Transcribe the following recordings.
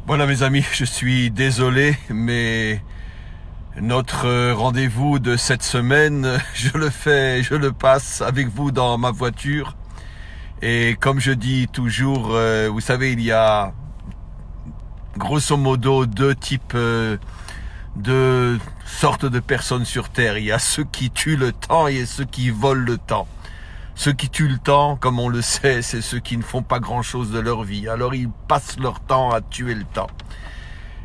Voilà mes amis, je suis désolé, mais notre rendez-vous de cette semaine, je le passe avec vous dans ma voiture. Et comme je dis toujours, vous savez, il y a grosso modo deux types de sortes de personnes sur Terre. Il y a ceux qui tuent le temps et ceux qui volent le temps. Ceux qui tuent le temps, comme on le sait, c'est ceux qui ne font pas grand-chose de leur vie. Alors ils passent leur temps à tuer le temps.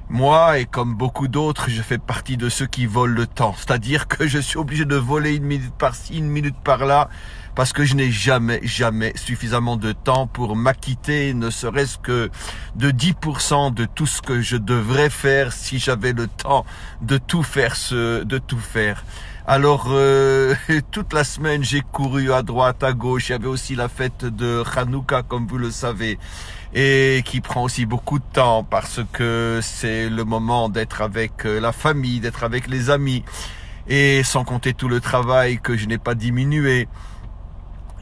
Moi, et comme beaucoup d'autres, je fais partie de ceux qui volent le temps. C'est-à-dire que je suis obligé de voler une minute par-ci, une minute par-là, parce que je n'ai jamais suffisamment de temps pour m'acquitter, ne serait-ce que de 10% de tout ce que je devrais faire si j'avais le temps de tout faire. Alors, toute la semaine, j'ai couru à droite, à gauche. Il y avait aussi la fête de Hanouka, comme vous le savez, et qui prend aussi beaucoup de temps parce que c'est le moment d'être avec la famille, d'être avec les amis, et sans compter tout le travail que je n'ai pas diminué.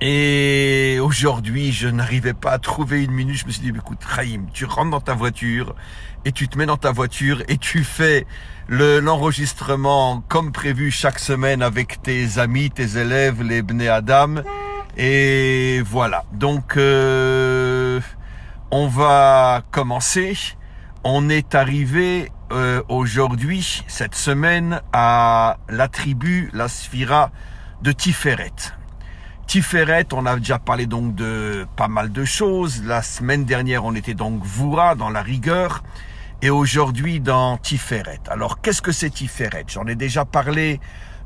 Et aujourd'hui, je n'arrivais pas à trouver une minute. Je me suis dit, écoute, Raïm, tu rentres dans ta voiture et tu te mets dans ta voiture et tu fais l'enregistrement comme prévu chaque semaine avec tes amis, tes élèves, les Bnei Adam. Et voilà. Donc, on va commencer. On est arrivé aujourd'hui, cette semaine, à la tribu, la Sphira de Tiferet. Tiferet, on a déjà parlé donc de pas mal de choses. La semaine dernière, on était donc Voura, dans la rigueur, et aujourd'hui dans Tiferet. Alors, qu'est-ce que c'est Tiferet? J'en ai déjà parlé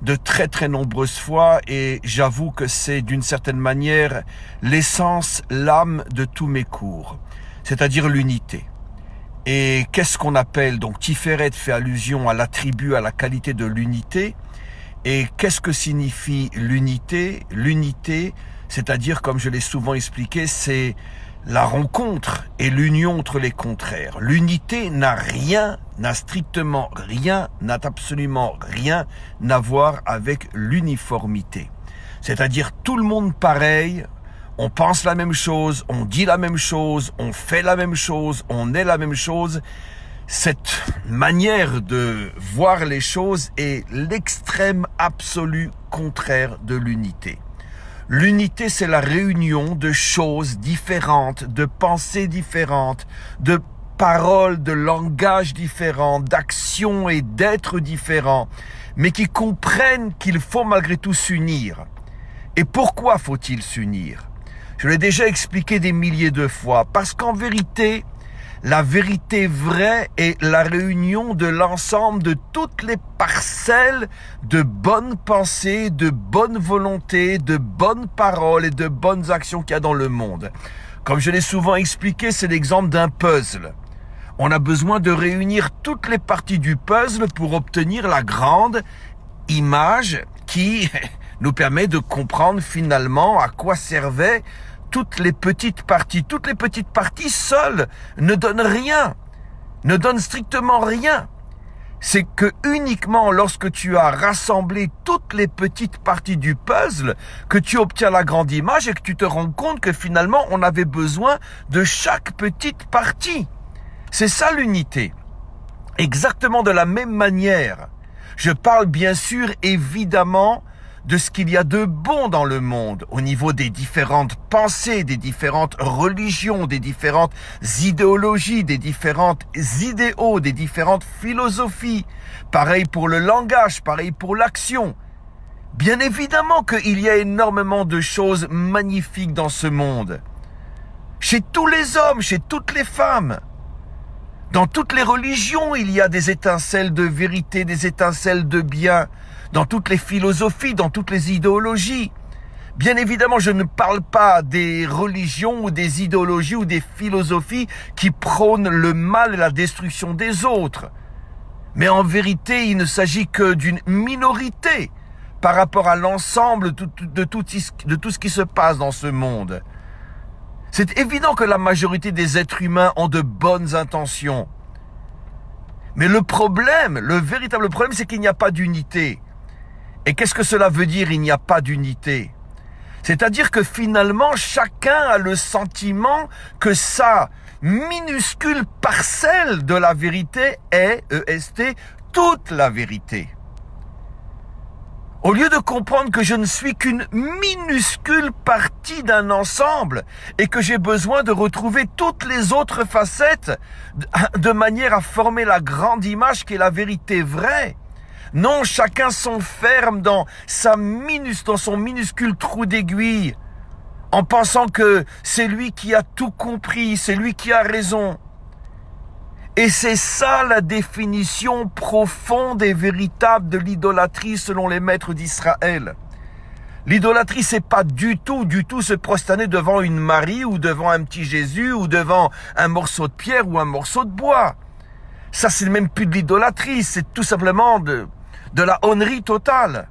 de très nombreuses fois, et j'avoue que c'est d'une certaine manière l'essence, l'âme de tous mes cours, c'est-à-dire l'unité. Et qu'est-ce qu'on appelle donc Tiferet? Fait allusion à l'attribut, à la qualité de l'unité. Et qu'est-ce que signifie l'unité? L'unité, c'est-à-dire, comme je l'ai souvent expliqué, c'est la rencontre et l'union entre les contraires. L'unité n'a strictement rien, n'a absolument rien à voir avec l'uniformité. C'est-à-dire tout le monde pareil, on pense la même chose, on dit la même chose, on fait la même chose, on est la même chose. Cette manière de voir les choses est l'extrême absolu contraire de l'unité. L'unité, c'est la réunion de choses différentes, de pensées différentes, de paroles, de langages différents, d'actions et d'êtres différents, mais qui comprennent qu'il faut malgré tout s'unir. Et pourquoi faut-il s'unir? Je l'ai déjà expliqué des milliers de fois, parce qu'en vérité, la vérité vraie est la réunion de l'ensemble de toutes les parcelles de bonnes pensées, de bonne volonté, de bonnes paroles et de bonnes actions qu'il y a dans le monde. Comme je l'ai souvent expliqué, c'est l'exemple d'un puzzle. On a besoin de réunir toutes les parties du puzzle pour obtenir la grande image qui nous permet de comprendre finalement à quoi servait toutes les petites parties seules ne donnent rien, ne donnent strictement rien. C'est que uniquement lorsque tu as rassemblé toutes les petites parties du puzzle que tu obtiens la grande image et que tu te rends compte que finalement on avait besoin de chaque petite partie. C'est ça l'unité. Exactement de la même manière. Je parle bien sûr évidemment de ce qu'il y a de bon dans le monde, au niveau des différentes pensées, des différentes religions, des différentes idéologies, des différents idéaux, des différentes philosophies. Pareil pour le langage, pareil pour l'action. Bien évidemment qu'il y a énormément de choses magnifiques dans ce monde. Chez tous les hommes, chez toutes les femmes. Dans toutes les religions, il y a des étincelles de vérité, des étincelles de bien. Dans toutes les philosophies, dans toutes les idéologies. Bien évidemment, je ne parle pas des religions ou des idéologies ou des philosophies qui prônent le mal et la destruction des autres. Mais en vérité, il ne s'agit que d'une minorité par rapport à l'ensemble de tout ce qui se passe dans ce monde. C'est évident que la majorité des êtres humains ont de bonnes intentions. Mais le problème, le véritable problème, c'est qu'il n'y a pas d'unité. Et qu'est-ce que cela veut dire, il n'y a pas d'unité? C'est-à-dire que finalement, chacun a le sentiment que sa minuscule parcelle de la vérité est, EST, toute la vérité. Au lieu de comprendre que je ne suis qu'une minuscule partie d'un ensemble et que j'ai besoin de retrouver toutes les autres facettes de manière à former la grande image qui est la vérité vraie. Non, chacun s'enferme dans son minuscule trou d'aiguille en pensant que c'est lui qui a tout compris, c'est lui qui a raison. Et c'est ça la définition profonde et véritable de l'idolâtrie selon les maîtres d'Israël. L'idolâtrie, c'est pas du tout se prosterner devant une Marie ou devant un petit Jésus ou devant un morceau de pierre ou un morceau de bois. Ça, c'est même plus de l'idolâtrie, c'est tout simplement de la honnerie totale.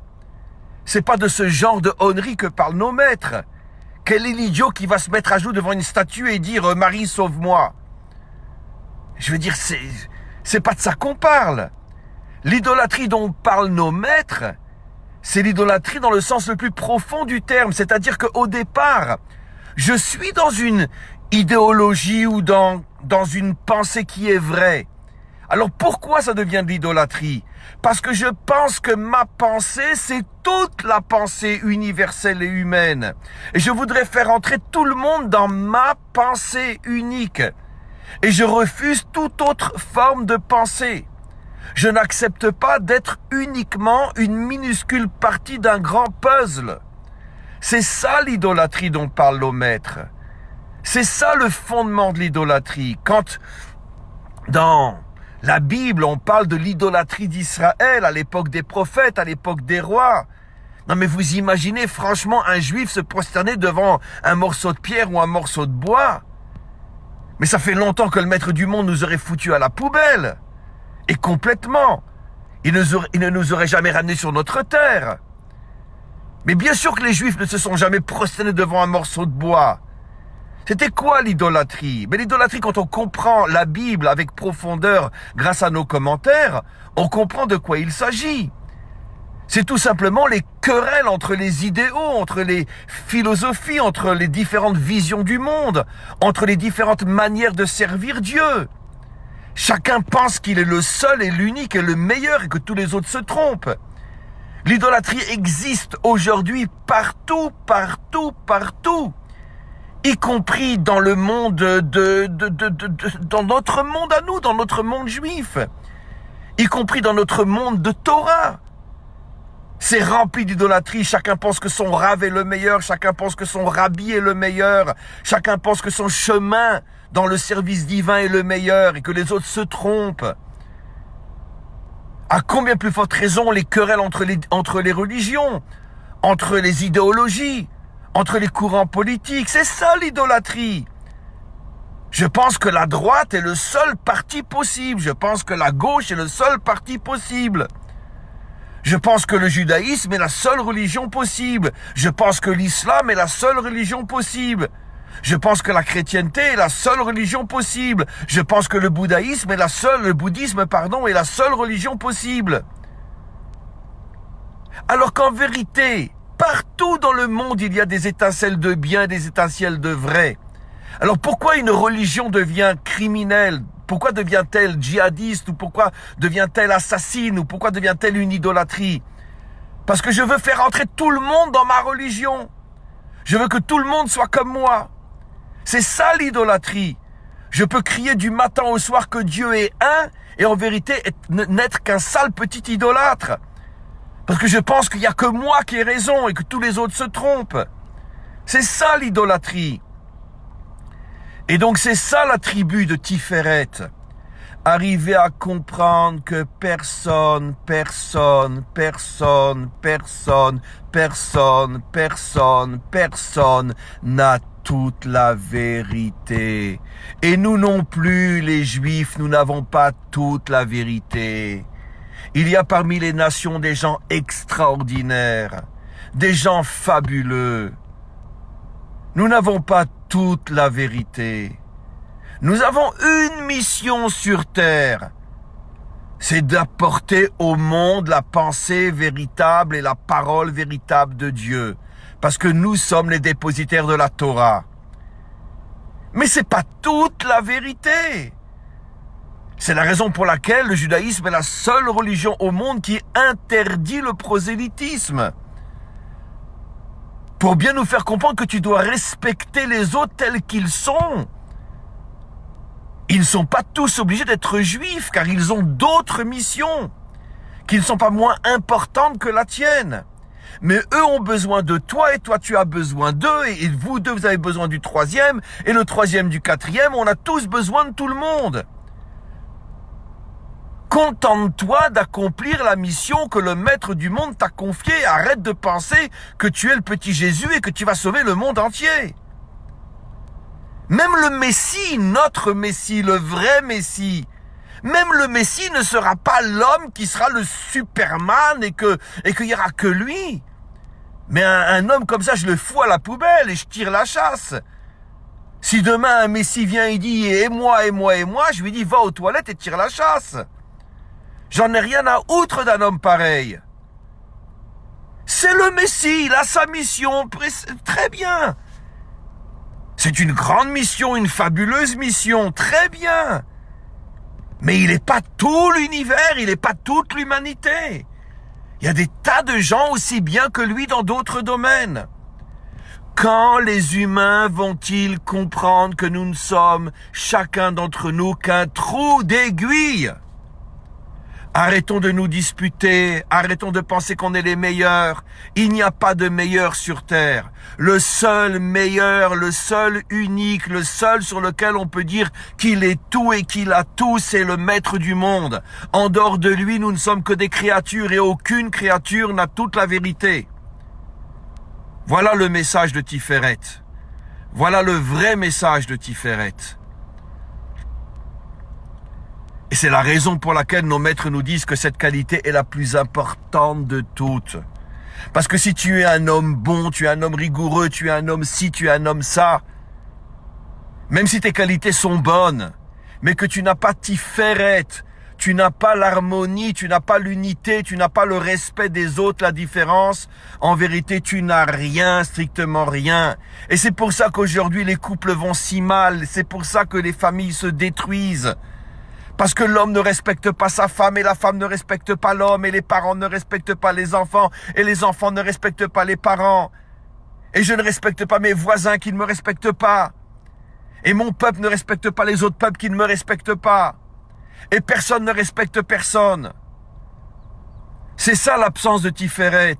C'est pas de ce genre de honnerie que parlent nos maîtres. Quel est l'idiot qui va se mettre à genoux devant une statue et dire « Marie, sauve-moi » ? Je veux dire, c'est pas de ça qu'on parle. L'idolâtrie dont parlent nos maîtres, c'est l'idolâtrie dans le sens le plus profond du terme. C'est-à-dire qu'au départ, je suis dans une idéologie ou dans une pensée qui est vraie. Alors pourquoi ça devient de l'idolâtrie ? Parce que je pense que ma pensée, c'est toute la pensée universelle et humaine. Et je voudrais faire entrer tout le monde dans ma pensée unique. Et je refuse toute autre forme de pensée. Je n'accepte pas d'être uniquement une minuscule partie d'un grand puzzle. C'est ça l'idolâtrie dont parle nos maîtres. C'est ça le fondement de l'idolâtrie. Quand dans la Bible, on parle de l'idolâtrie d'Israël à l'époque des prophètes, à l'époque des rois. Non mais vous imaginez franchement un juif se prosterner devant un morceau de pierre ou un morceau de bois ? Mais ça fait longtemps que le maître du monde nous aurait foutu à la poubelle. Et complètement. Il ne nous aurait jamais ramenés sur notre terre. Mais bien sûr que les Juifs ne se sont jamais prosternés devant un morceau de bois. C'était quoi l'idolâtrie ? Mais l'idolâtrie, quand on comprend la Bible avec profondeur grâce à nos commentaires, on comprend de quoi il s'agit. C'est tout simplement les querelles entre les idéaux, entre les philosophies, entre les différentes visions du monde, entre les différentes manières de servir Dieu. Chacun pense qu'il est le seul et l'unique et le meilleur et que tous les autres se trompent. L'idolâtrie existe aujourd'hui partout, y compris dans le monde dans notre monde à nous, dans notre monde juif, y compris dans notre monde de Torah. C'est rempli d'idolâtrie, chacun pense que son Rav est le meilleur, chacun pense que son Rabbi est le meilleur, chacun pense que son chemin dans le service divin est le meilleur et que les autres se trompent. À combien plus forte raison les querelles entre les religions, entre les idéologies, entre les courants politiques, c'est ça l'idolâtrie. Je pense que la droite est le seul parti possible, je pense que la gauche est le seul parti possible. Je pense que le judaïsme est la seule religion possible. Je pense que l'islam est la seule religion possible. Je pense que la chrétienté est la seule religion possible. Je pense que le bouddhisme est la seule religion possible. Alors qu'en vérité, partout dans le monde, il y a des étincelles de bien, des étincelles de vrai. Alors pourquoi une religion devient criminelle ? Pourquoi devient-elle djihadiste ou pourquoi devient-elle assassine ou pourquoi devient-elle une idolâtrie ? Parce que je veux faire entrer tout le monde dans ma religion. Je veux que tout le monde soit comme moi. C'est ça l'idolâtrie. Je peux crier du matin au soir que Dieu est un et en vérité n'être qu'un sale petit idolâtre. Parce que je pense qu'il n'y a que moi qui ai raison et que tous les autres se trompent. C'est ça l'idolâtrie. Et donc c'est ça la tribu de Tiferet. Arriver à comprendre que personne n'a toute la vérité. Et nous non plus, les Juifs, nous n'avons pas toute la vérité. Il y a parmi les nations des gens extraordinaires, des gens fabuleux. Nous n'avons pas toute la vérité. Nous avons une mission sur terre. C'est d'apporter au monde la pensée véritable et la parole véritable de Dieu. Parce que nous sommes les dépositaires de la Torah. Mais c'est pas toute la vérité. C'est la raison pour laquelle le judaïsme est la seule religion au monde qui interdit le prosélytisme. Pour bien nous faire comprendre que tu dois respecter les autres tels qu'ils sont. Ils ne sont pas tous obligés d'être juifs, car ils ont d'autres missions, qui ne sont pas moins importantes que la tienne. Mais eux ont besoin de toi, et toi tu as besoin d'eux, et vous deux vous avez besoin du troisième, et le troisième du quatrième, on a tous besoin de tout le monde. Contente-toi d'accomplir la mission que le maître du monde t'a confiée. Arrête de penser que tu es le petit Jésus et que tu vas sauver le monde entier. Même le Messie, notre Messie, le vrai Messie, même le Messie ne sera pas l'homme qui sera le Superman et qu'il n'y aura que lui. Mais un homme comme ça, je le fous à la poubelle et je tire la chasse. Si demain un Messie vient et dit « et moi, et moi, et moi », je lui dis « va aux toilettes et tire la chasse ». J'en ai rien à outre d'un homme pareil. C'est le Messie, il a sa mission, très bien. C'est une grande mission, une fabuleuse mission, très bien. Mais il n'est pas tout l'univers, il n'est pas toute l'humanité. Il y a des tas de gens aussi bien que lui dans d'autres domaines. Quand les humains vont-ils comprendre que nous ne sommes, chacun d'entre nous, qu'un trou d'aiguille ? Arrêtons de nous disputer, arrêtons de penser qu'on est les meilleurs. Il n'y a pas de meilleur sur terre. Le seul meilleur, le seul unique, le seul sur lequel on peut dire qu'il est tout et qu'il a tout, c'est le maître du monde. En dehors de lui, nous ne sommes que des créatures et aucune créature n'a toute la vérité. Voilà le message de Tiferet. Voilà le vrai message de Tiferet. Et c'est la raison pour laquelle nos maîtres nous disent que cette qualité est la plus importante de toutes. Parce que si tu es un homme bon, tu es un homme rigoureux, tu es un homme ci, tu es un homme ça, même si tes qualités sont bonnes, mais que tu n'as pas Tiferet, tu n'as pas l'harmonie, tu n'as pas l'unité, tu n'as pas le respect des autres, la différence, en vérité tu n'as rien, strictement rien. Et c'est pour ça qu'aujourd'hui les couples vont si mal, c'est pour ça que les familles se détruisent. Parce que l'homme ne respecte pas sa femme et la femme ne respecte pas l'homme et les parents ne respectent pas les enfants et les enfants ne respectent pas les parents. Et je ne respecte pas mes voisins qui ne me respectent pas. Et mon peuple ne respecte pas les autres peuples qui ne me respectent pas. Et personne ne respecte personne. C'est ça l'absence de Tiferet.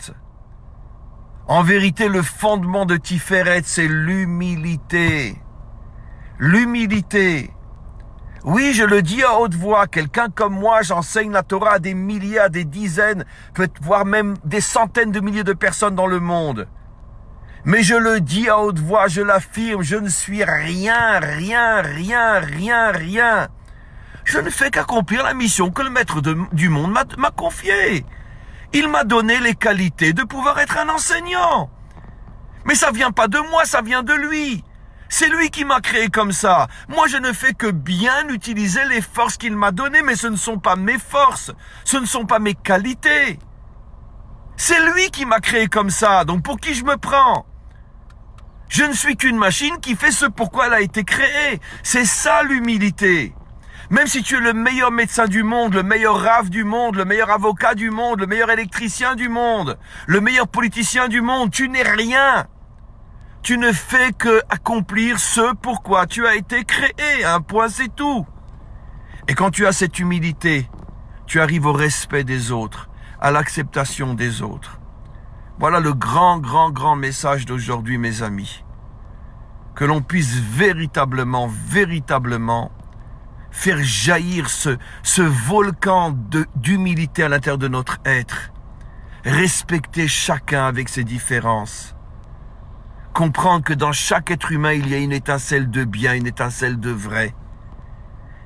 En vérité, le fondement de Tiferet, c'est l'humilité. L'humilité. Oui, je le dis à haute voix, quelqu'un comme moi, j'enseigne la Torah à des milliers, à des dizaines, voire même des centaines de milliers de personnes dans le monde. Mais je le dis à haute voix, je l'affirme, je ne suis rien. Je ne fais qu'accomplir la mission que le maître du monde m'a confiée. Il m'a donné les qualités de pouvoir être un enseignant. Mais ça vient pas de moi, ça vient de lui. C'est lui qui m'a créé comme ça. Moi, je ne fais que bien utiliser les forces qu'il m'a données, mais ce ne sont pas mes forces. Ce ne sont pas mes qualités. C'est lui qui m'a créé comme ça. Donc, pour qui je me prends? Je ne suis qu'une machine qui fait ce pourquoi elle a été créée. C'est ça, l'humilité. Même si tu es le meilleur médecin du monde, le meilleur rave du monde, le meilleur avocat du monde, le meilleur électricien du monde, le meilleur politicien du monde, tu n'es rien. Tu ne fais que accomplir ce pourquoi tu as été créé. Un point, c'est tout. Et quand tu as cette humilité, tu arrives au respect des autres, à l'acceptation des autres. Voilà le grand message d'aujourd'hui, mes amis. Que l'on puisse véritablement faire jaillir ce volcan d'humilité à l'intérieur de notre être. Respecter chacun avec ses différences. Comprendre que dans chaque être humain, il y a une étincelle de bien, une étincelle de vrai.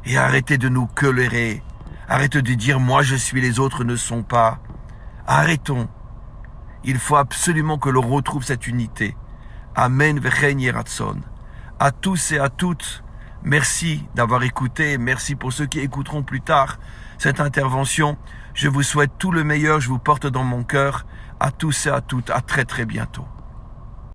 Et arrêtez de nous colérer. Arrêtez de dire « moi je suis, les autres ne sont pas ». Arrêtons. Il faut absolument que l'on retrouve cette unité. Amen v'chein yeh ratzon. À tous et à toutes, merci d'avoir écouté. Merci pour ceux qui écouteront plus tard cette intervention. Je vous souhaite tout le meilleur. Je vous porte dans mon cœur. À tous et à toutes. À très bientôt.